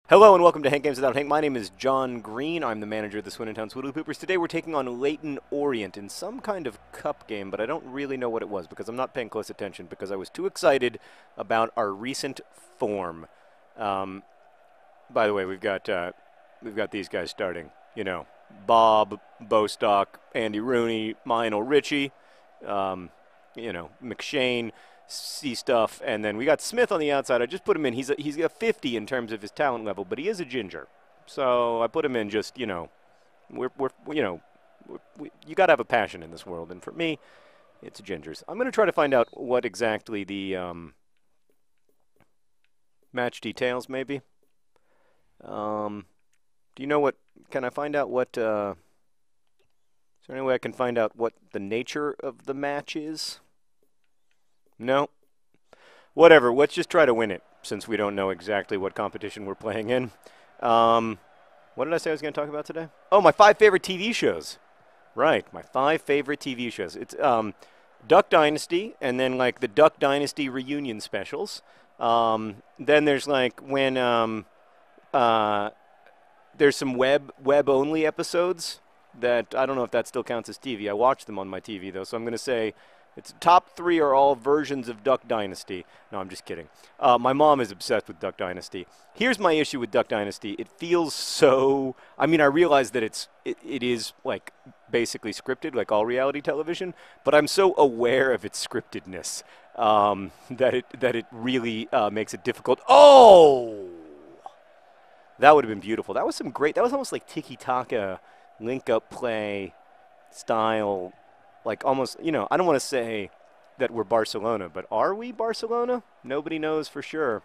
Hello and welcome to Hank Games Without Hank. My name is John Green. I'm the manager of the Swoodilypoopers. Today we're taking on Leyton Orient in some kind of cup game, but I don't really know what it was because I'm not paying close attention because I was too excited about our recent form. By the way, we've got these guys starting. You know, Bob, Bostock, Andy Rooney, Lionel Richie, McShane. See stuff, and then we got Smith on the outside. I just put him in. He's a 50 in terms of his talent level, but he is a ginger, so I put him in. Just you got to have a passion in this world, and for me, it's gingers. I'm going to try to find out what exactly the match details, maybe. Do you know what? Can I find out what? Is there any way I can find out what the nature of the match is? No. Whatever. Let's just try to win it, since we don't know exactly what competition we're playing in. What did I say I was going to talk about today? Oh, my 5 favorite TV shows. Right, my 5 favorite TV shows. It's Duck Dynasty, and then like the Duck Dynasty reunion specials. Then there's like when there's some web-only episodes that I don't know if that still counts as TV. I watch them on my TV, though, so I'm going to say it's top 3 are all versions of Duck Dynasty. No, I'm just kidding. My mom is obsessed with Duck Dynasty. Here's my issue with Duck Dynasty. It feels so... I mean, I realize that it is, like, basically scripted, like all reality television, but I'm so aware of its scriptedness that it really makes it difficult. Oh! That would have been beautiful. That was some great... That was almost like tiki-taka, link-up play style... Like almost, I don't want to say that we're Barcelona, but are we Barcelona? Nobody knows for sure.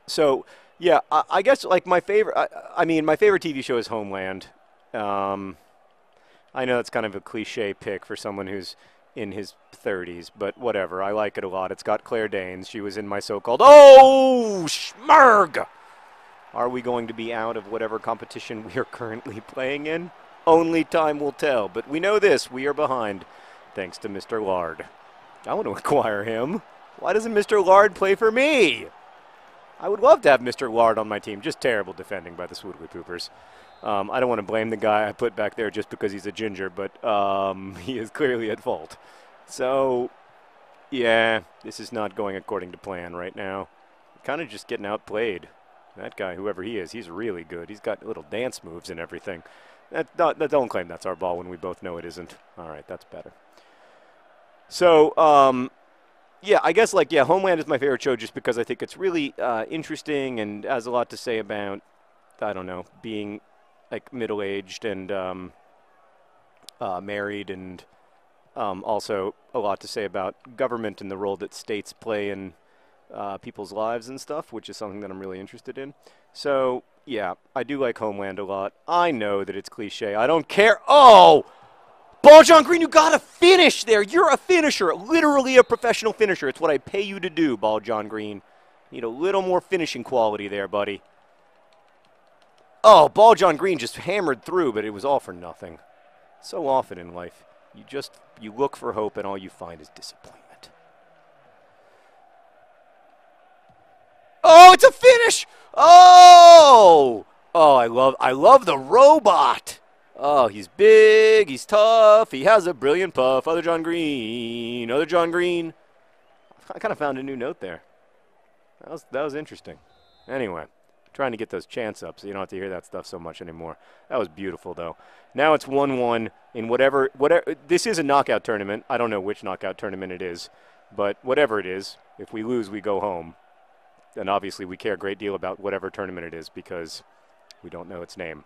So, yeah, I guess like my favorite, my favorite TV show is Homeland. I know it's kind of a cliche pick for someone who's in his 30s, but whatever. I like it a lot. It's got Claire Danes. She was in my so-called, oh, schmurg! Are we going to be out of whatever competition we are currently playing in? Only time will tell, but we know this. We are behind, thanks to Mr. Lard. I want to acquire him. Why doesn't Mr. Lard play for me? I would love to have Mr. Lard on my team. Just terrible defending by the Swoodilypoopers. I don't want to blame the guy I put back there just because he's a ginger, but he is clearly at fault. So, yeah, this is not going according to plan right now. Kind of just getting outplayed. That guy, whoever he is, he's really good. He's got little dance moves and everything. Don't claim that's our ball when we both know it isn't. All right, that's better. So, yeah, I guess, Homeland is my favorite show just because I think it's really interesting and has a lot to say about, I don't know, being, like, middle-aged and married, and also a lot to say about government and the role that states play in people's lives and stuff, which is something that I'm really interested in. So... yeah, I do like Homeland a lot. I know that it's cliche. I don't care. Oh! Ball John Green, you got to finish there. You're a finisher, literally a professional finisher. It's what I pay you to do, Ball John Green. Need a little more finishing quality there, buddy. Oh, Ball John Green just hammered through, but it was all for nothing. So often in life, you look for hope and all you find is disappointment. Oh, it's a finish! Oh! Oh, I love the robot. Oh, he's big, he's tough, he has a brilliant puff. Other John Green, other John Green. I kind of found a new note there. That was interesting. Anyway, trying to get those chants up so you don't have to hear that stuff so much anymore. That was beautiful, though. Now it's 1-1 in whatever. This is a knockout tournament. I don't know which knockout tournament it is, but whatever it is, if we lose, we go home. And obviously we care a great deal about whatever tournament it is because we don't know its name.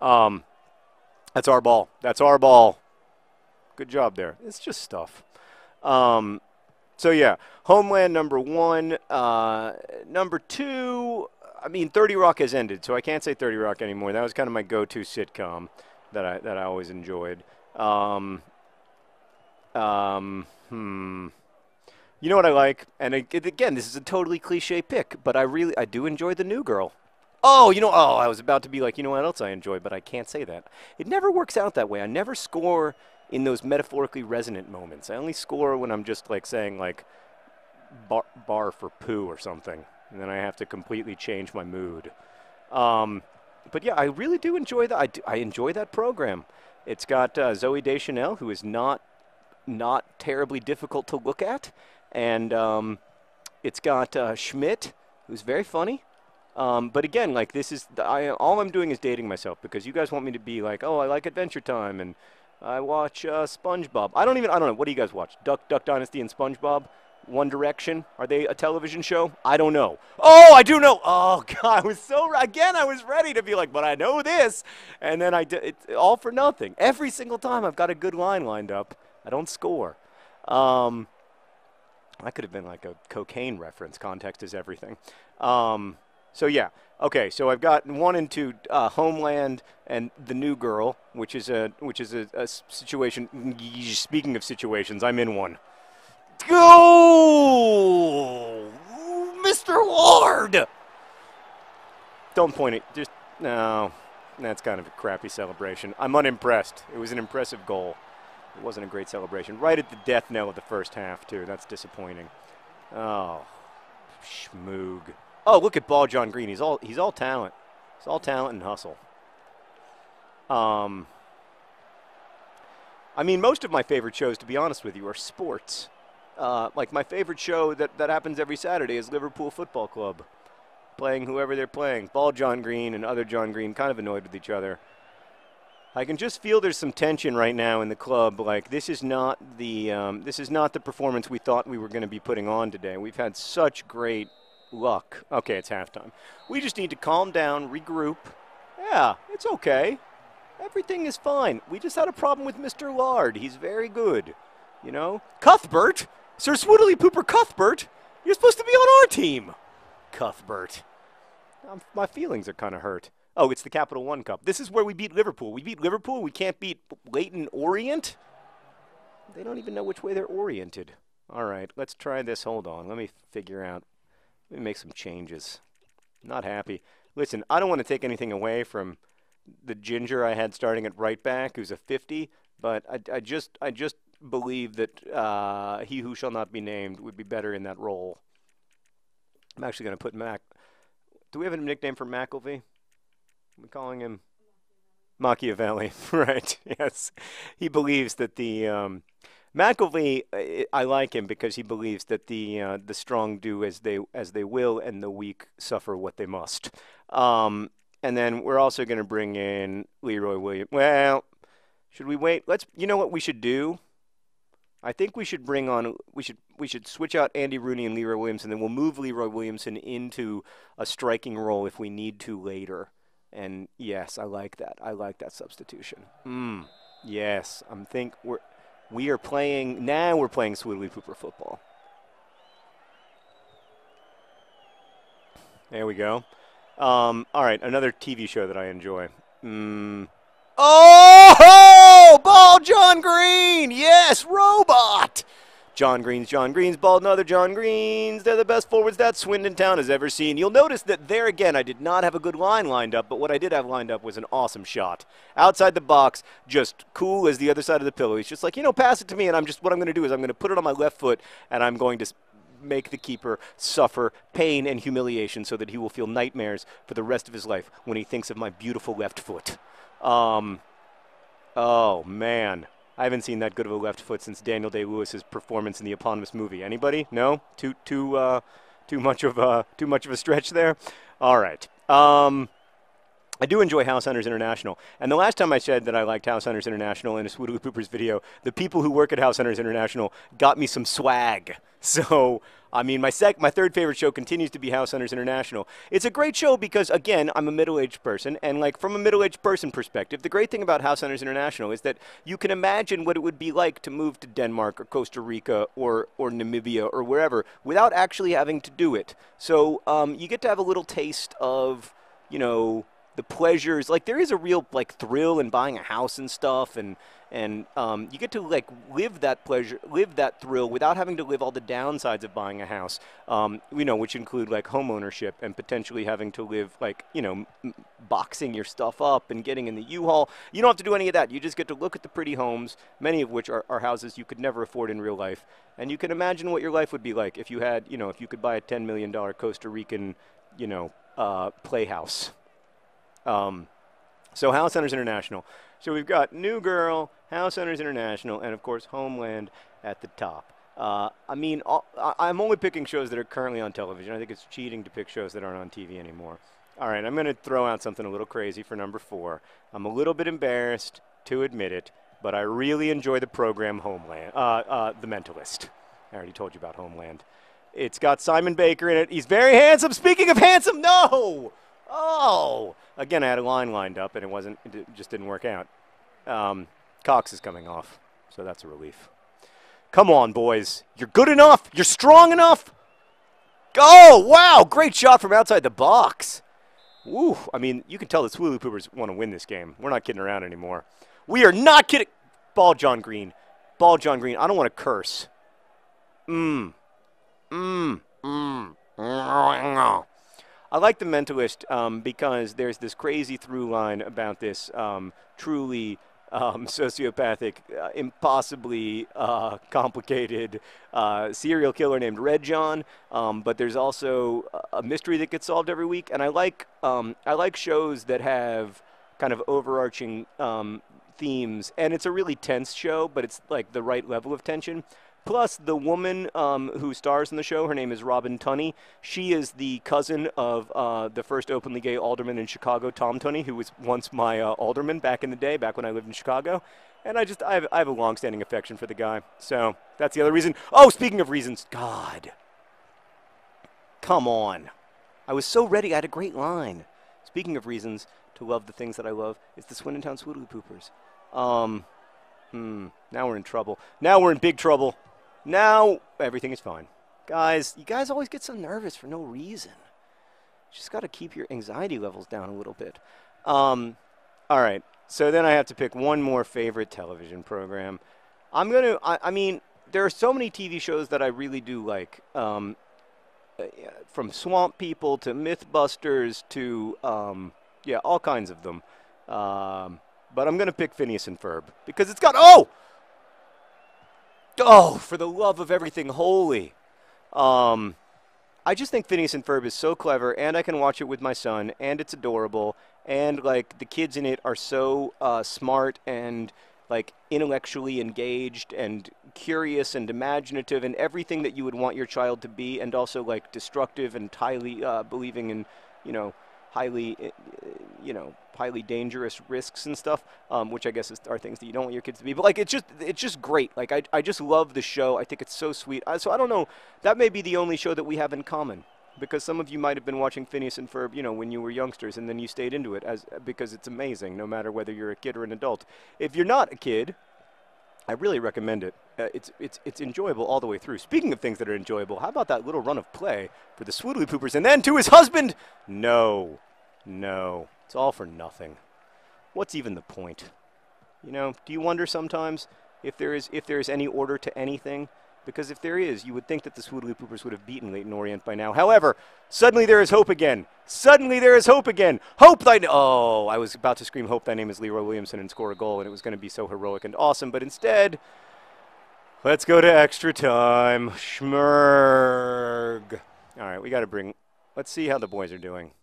That's our ball. That's our ball. Good job there. It's just stuff. So, yeah, Homeland number 1. Number 2, 30 Rock has ended, so I can't say 30 Rock anymore. That was kind of my go-to sitcom that I always enjoyed. You know what I like? And again, this is a totally cliche pick, but I do enjoy The New Girl. Oh, I was about to be like, you know what else I enjoy, but I can't say that. It never works out that way. I never score in those metaphorically resonant moments. I only score when I'm just like saying like bar for poo or something. and then I have to completely change my mood. But yeah, I really do enjoy that. I enjoy that program. It's got Zoe Deschanel, who is not terribly difficult to look at, and it's got Schmidt, who's very funny. But again, like this is all I'm doing is dating myself because you guys want me to be like, oh, I like Adventure Time and I watch SpongeBob. I don't know. What do you guys watch? Duck Dynasty and SpongeBob? One Direction? Are they a television show? I don't know. Oh, I do know. Oh, God, I was ready to be like, but I know this. And then I did it all for nothing. Every single time I've got a good line lined up. I don't score. I could have been like a cocaine reference. Context is everything. So yeah, okay. So I've got 1 and 2, Homeland and The New Girl, which is a situation. Speaking of situations, I'm in one. Go, Mr. Lord! Don't point it. Just no. That's kind of a crappy celebration. I'm unimpressed. It was an impressive goal. It wasn't a great celebration. Right at the death knell of the first half too. That's disappointing. Oh, schmoog. Oh, look at Ball John Green. He's all talent. He's all talent and hustle. I mean, most of my favorite shows, to be honest with you, are sports. Like my favorite show that happens every Saturday is Liverpool Football Club, playing whoever they're playing. Ball John Green and other John Green kind of annoyed with each other. I can just feel there's some tension right now in the club. Like this is not the performance we thought we were going to be putting on today. We've had such great luck. Okay, it's halftime. We just need to calm down, regroup. Yeah, it's okay. Everything is fine. We just had a problem with Mr. Lard. He's very good. You know? Cuthbert? Sir Swoodilypooper Cuthbert? You're supposed to be on our team. Cuthbert. My feelings are kind of hurt. Oh, it's the Capital One Cup. This is where we beat Liverpool. We beat Liverpool. We can't beat Leyton Orient? They don't even know which way they're oriented. All right, let's try this. Hold on. Let me figure out. Let me make some changes. Not happy. Listen, I don't want to take anything away from the ginger I had starting at right back, who's a 50, but I just believe that he who shall not be named would be better in that role. I'm actually going to put Mac. Do we have a nickname for McElvey? We're calling him Machiavelli. Right, yes. He believes that the McElvey, I like him because he believes that the strong do as they will and the weak suffer what they must. And then we're also going to bring in Leroy Williams. Well, should we wait? You know what we should do? I think we should we should switch out Andy Rooney and Leroy Williams, and then we'll move Leroy Williamson into a striking role if we need to later. And yes, I like that. I like that substitution. Yes, we are playing now. We're playing Swoodilypooper football. There we go. All right, another TV show that I enjoy. Oh, Ball John Green! Yes, robot! John Green's bald, another John Green's. They're the best forwards that Swindon Town has ever seen. You'll notice that there again, I did not have a good line lined up, but what I did have lined up was an awesome shot. Outside the box, just cool as the other side of the pillow. He's just like, pass it to me, and what I'm going to do is I'm going to put it on my left foot, and I'm going to make the keeper suffer pain and humiliation so that he will feel nightmares for the rest of his life when he thinks of my beautiful left foot. Oh, man. I haven't seen that good of a left foot since Daniel Day-Lewis's performance in the eponymous movie. Anybody? No? Too much of a stretch there? All right. I do enjoy House Hunters International. And the last time I said that I liked House Hunters International in a Swoodilypoopers video, the people who work at House Hunters International got me some swag. So, I mean, my third favorite show continues to be House Hunters International. It's a great show because, again, I'm a middle-aged person, and, like, from a middle-aged person perspective, the great thing about House Hunters International is that you can imagine what it would be like to move to Denmark or Costa Rica or Namibia or wherever without actually having to do it. So, you get to have a little taste of, the pleasures. Like there is a real like thrill in buying a house and stuff, and you get to like live that pleasure, live that thrill without having to live all the downsides of buying a house. You know, which include like home ownership and potentially having to live like, you know, boxing your stuff up and getting in the U-Haul. You don't have to do any of that. You just get to look at the pretty homes, many of which are houses you could never afford in real life. And you can imagine what your life would be like if you had, you know, if you could buy a $10 million Costa Rican, you know, playhouse. So House Hunters International. So we've got New Girl, House Hunters International, and of course Homeland at the top. I mean, I'm only picking shows that are currently on television. I think it's cheating to pick shows that aren't on TV anymore. All right, I'm going to throw out something a little crazy for number 4. I'm a little bit embarrassed to admit it, but I really enjoy the program Homeland, The Mentalist. I already told you about Homeland. It's got Simon Baker in it. He's very handsome. Speaking of handsome, no! Oh! Again, I had a line lined up, and it just didn't work out. Cox is coming off, so that's a relief. Come on, boys. You're good enough. You're strong enough. Oh, wow. Great shot from outside the box. Woo. I mean, you can tell the Swoodilypoopers want to win this game. We're not kidding around anymore. We are not kidding. Ball John Green. Ball John Green. I don't want to curse. I like The Mentalist because there's this crazy through line about this truly sociopathic, impossibly complicated serial killer named Red John. But there's also a mystery that gets solved every week, and I like shows that have kind of overarching themes, and it's a really tense show, but it's like the right level of tension. Plus, the woman who stars in the show, her name is Robin Tunney. She is the cousin of the first openly gay alderman in Chicago, Tom Tunney, who was once my alderman back in the day, back when I lived in Chicago. And I have a long-standing affection for the guy. So that's the other reason. Oh, speaking of reasons, God. Come on. I was so ready. I had a great line. Speaking of reasons to love the things that I love, it's the Swindon Swoodilypoopers. Now we're in trouble. Now we're in big trouble. Now everything is fine. Guys, you guys always get so nervous for no reason. Just got to keep your anxiety levels down a little bit. All right. So then I have to pick one more favorite television program. I mean, there are so many TV shows that I really do like. From Swamp People to Mythbusters to, yeah, all kinds of them. But I'm going to pick Phineas and Ferb because it's got, oh, for the love of everything holy. I just think Phineas and Ferb is so clever, and I can watch it with my son, and it's adorable, and, like, the kids in it are so smart and, like, intellectually engaged and curious and imaginative and everything that you would want your child to be, and also, like, destructive and highly believing in, you know, highly dangerous risks and stuff, which I guess are things that you don't want your kids to be. But like, it's just great. Like, I just love the show. I think it's so sweet. So I don't know. That may be the only show that we have in common, because some of you might have been watching Phineas and Ferb, you know, when you were youngsters, and then you stayed into it because it's amazing, no matter whether you're a kid or an adult. If you're not a kid, I really recommend it. It's enjoyable all the way through. Speaking of things that are enjoyable, how about that little run of play for the Swoodilypoopers, and then to his husband? No, it's all for nothing. What's even the point? You know, do you wonder sometimes if there is any order to anything? Because if there is, you would think that the Swoodilypoopers would have beaten Leyton Orient by now. However, suddenly there is hope again. Suddenly there is hope again. Hope thy... Oh, I was about to scream, hope thy name is Leroy Williamson, and score a goal, and it was going to be so heroic and awesome. But instead, let's go to extra time. Schmerg. All right, we got to bring... Let's see how the boys are doing.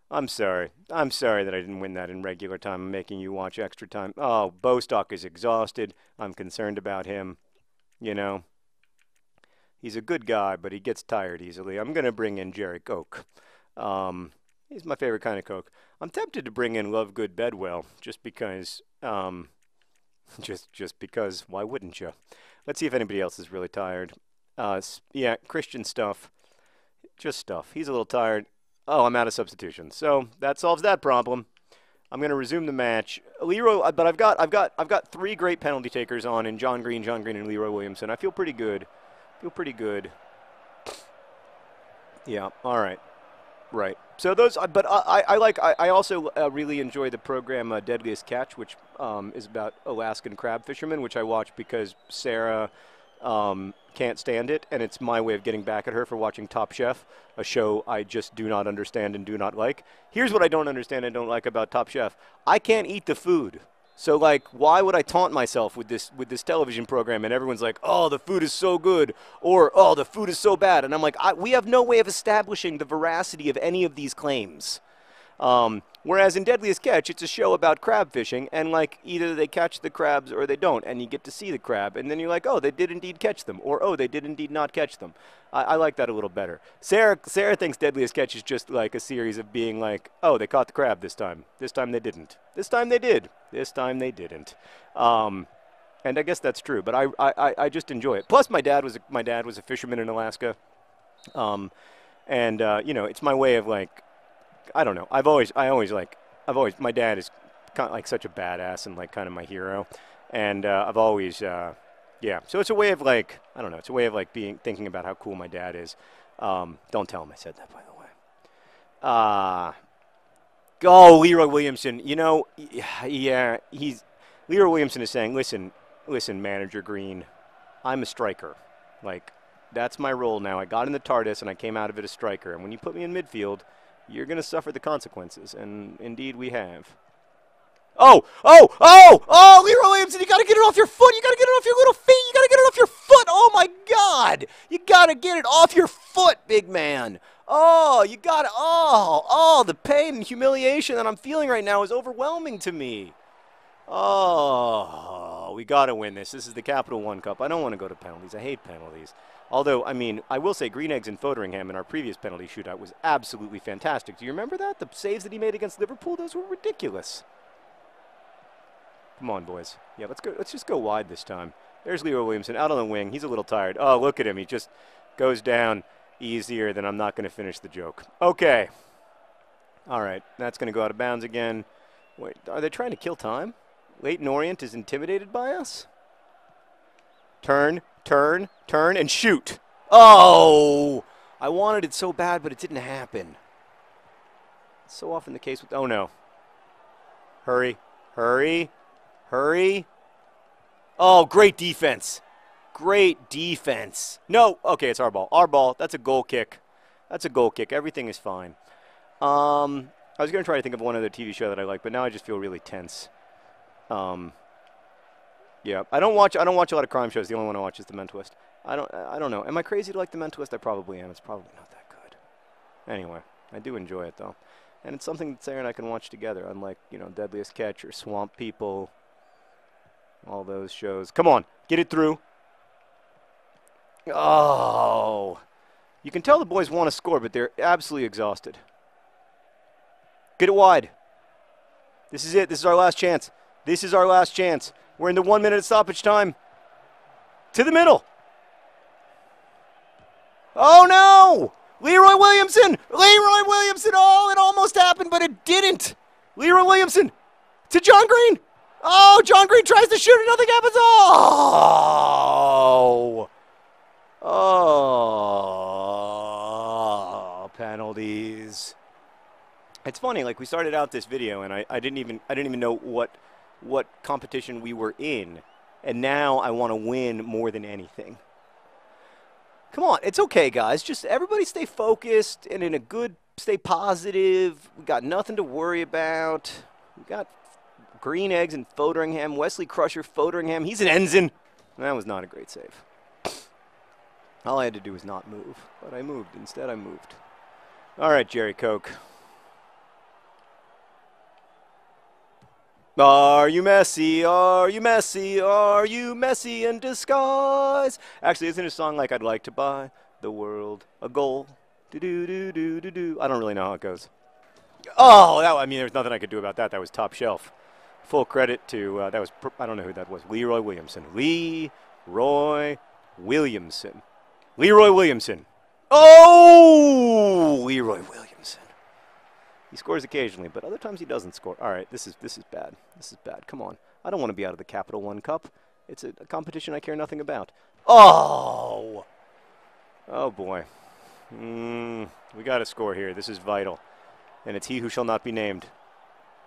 I'm sorry. I'm sorry that I didn't win that in regular time. I'm making you watch extra time. Oh, Bostock is exhausted. I'm concerned about him. You know, he's a good guy, but he gets tired easily. I'm going to bring in Jerry Coke. He's my favorite kind of Coke. I'm tempted to bring in Lovegood Bedwell just because, just because, why wouldn't you? Let's see if anybody else is really tired. Yeah, Christian Stuff. Just Stuff. He's a little tired. Oh, I'm out of substitutions. So that solves that problem. I'm going to resume the match. Leroy, but I've got 3 great penalty takers on in John Green, and Leroy Williamson. I feel pretty good. Yeah, all right. Right. So those, but I also really enjoy the program Deadliest Catch, which is about Alaskan crab fishermen, which I watch because Sarah can't stand it, and it's my way of getting back at her for watching Top Chef, a show I just do not understand and do not like. Here's what I don't understand and don't like about Top Chef: I can't eat the food. So, like, why would I taunt myself with this television program? And everyone's like, "Oh, the food is so good," or "Oh, the food is so bad," and I'm like, we have no way of establishing the veracity of any of these claims. Whereas in Deadliest Catch, it's a show about crab fishing, and like either they catch the crabs or they don't, and you get to see the crab, and then you're like, "Oh, they did indeed catch them," or "Oh, they did indeed not catch them." I like that a little better. Sarah thinks Deadliest Catch is just like a series of being like, "Oh, they caught the crab this time. This time they didn't. This time they did. This time they didn't." And I guess that's true, but I just enjoy it. Plus, my dad was a fisherman in Alaska, and you know, it's my way of like, I don't know. My dad is kind of like such a badass and like kind of my hero, and I've always. Yeah, so it's a way of like, I don't know, it's a way of like thinking about how cool my dad is. Don't tell him I said that, by the way. Go, Leroy Williamson. You know, yeah, Leroy Williamson is saying, listen, Manager Green, I'm a striker. Like, that's my role now. I got in the TARDIS and I came out of it a striker. And when you put me in midfield, you're going to suffer the consequences. And indeed we have. Oh, Leroy Williamson, you got to get it off your foot. You got to get it off your little feet. You got to get it off your foot. Oh, my God. You got to get it off your foot, big man. Oh, you got to, the pain and humiliation that I'm feeling right now is overwhelming to me. Oh, we got to win this. This is the Capital One Cup. I don't want to go to penalties. I hate penalties. Although, I mean, I will say Green Eggs and Fotheringham in our previous penalty shootout was absolutely fantastic. Do you remember that? The saves that he made against Liverpool, those were ridiculous. Come on, boys. Yeah, let's go. Let's just go wide this time. There's Leroy Williamson out on the wing. He's a little tired. Oh, look at him. He just goes down easier than I'm not going to finish the joke. Okay. All right. That's going to go out of bounds again. Wait, are they trying to kill time? Leyton Orient is intimidated by us? Turn, and shoot. Oh! I wanted it so bad, but it didn't happen. It's so often the case with... Oh, no. Hurry. Oh, great defense. Great defense. No. Okay, it's our ball. Our ball. That's a goal kick. Everything is fine. I was going to try to think of one other TV show that I like, but now I just feel really tense. Yeah, I don't watch a lot of crime shows. The only one I watch is The Mentalist. I don't know. Am I crazy to like The Mentalist? I probably am. It's probably not that good. Anyway, I do enjoy it though. And it's something that Sarah and I can watch together, unlike, you know, Deadliest Catch or Swamp People, all those shows. Come on, get it through. Oh. You can tell the boys want to score, but they're absolutely exhausted. Get it wide. This is it. This is our last chance. We're in the 1 minute stoppage time. To the middle. Oh, no. Leroy Williamson! Oh, it almost happened, but it didn't! Leroy Williamson! To John Green! Oh, John Green tries to shoot and nothing happens! Oh! Oh, penalties. It's funny, like we started out this video and I didn't even know what competition we were in, and now I want to win more than anything. Come on, it's okay, guys. Just everybody stay focused and stay positive. We got nothing to worry about. We got Green Eggs and Fotheringham, Wesley Crusher, Fotheringham. He's an ensign. That was not a great save. All I had to do was not move, but I moved. Instead, I moved. All right, Jerry Coke. Are you messy? Are you messy? Are you messy in disguise? Actually, isn't it a song like I'd like to buy the world a goal? Do-do-do-do-do-do. I don't really know how it goes. Oh, I mean, there's nothing I could do about that. That was top shelf. Full credit to, I don't know who that was. Leroy Williamson. Leroy Williamson. Oh! Leroy Williamson. He scores occasionally, but other times he doesn't score. All right, this is bad. This is bad. Come on. I don't want to be out of the Capital One Cup. It's a competition I care nothing about. Oh! Oh, boy. We got to score here. This is vital. And it's he who shall not be named.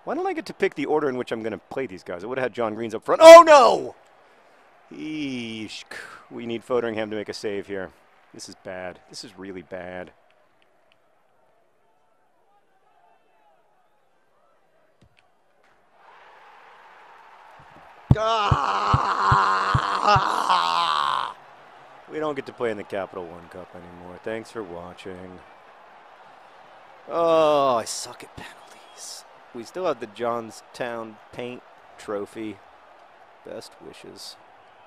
Why don't I get to pick the order in which I'm going to play these guys? I would have had John Green's up front. Oh, no! Eesh. We need Foderingham to make a save here. This is bad. This is really bad. Ah! We don't get to play in the Capital One Cup anymore. Thanks for watching. Oh, I suck at penalties. We still have the Johnstown Paint Trophy. Best wishes.